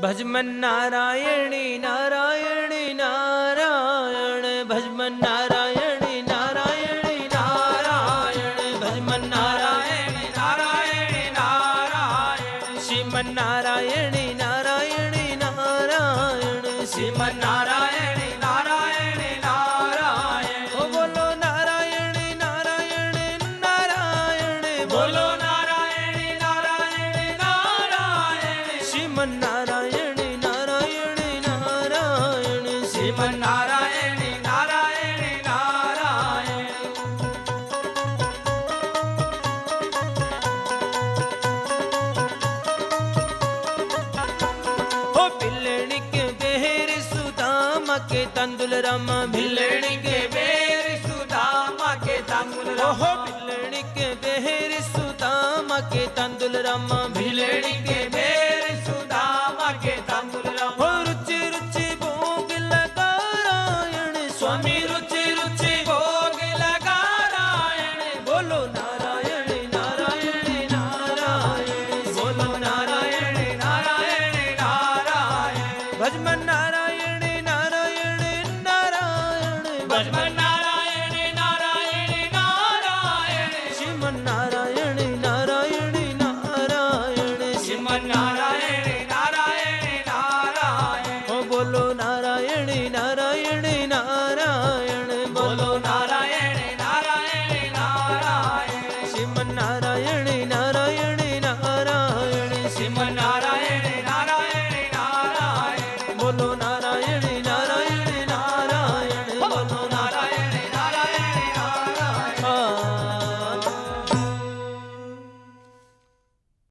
ભજમન નારાયણી નારાયણી નારાયણ ભજમન નારાયણી નારાયણી નારાયણ ભજમન નારાયણી નારાયણી નારાયણ શ્રીમન નારાયણી નારાયણી નારાયણ શ્રીમન નારાયણી નારાયણી નારાયણ ઓ બોલો નારાયણી નારાયણી નારાયણ બોલો નારાયણી નારાયણી નારાયણ શ્રીમન નારાયણી નારાયણી નારાયણ શ્રીમન નારાયણી નારાયણી નારાયણ हो बिल्लड़ी के बेर सुदामा के तंदुल रामा बिल्लड़ी के बेर सुदामा के तंदुल हो बिल्लड़ी के बेर सुदामा के तंदुल रामा बिल्लड़ी के बेर सुदामा के तंदुल रामा रुचि रुचि भोग लगा नारायण स्वामी रुचि रुचि भोग लगा नारायण बोलो नारायण नारायण नारायण बोलो नारायण नारायण नारायण भजमन नारायण नारायण नारायण भजमन नारायण नारायण नारायण श्रीमन नारायण नारायण नारायण श्रीमन नारायण नारायण नारायण हो बोलो नारायण नारायण नारायण बोलो नारायण नारायण नारायण श्रीमन नारायण नारायण नारायण श्रीमन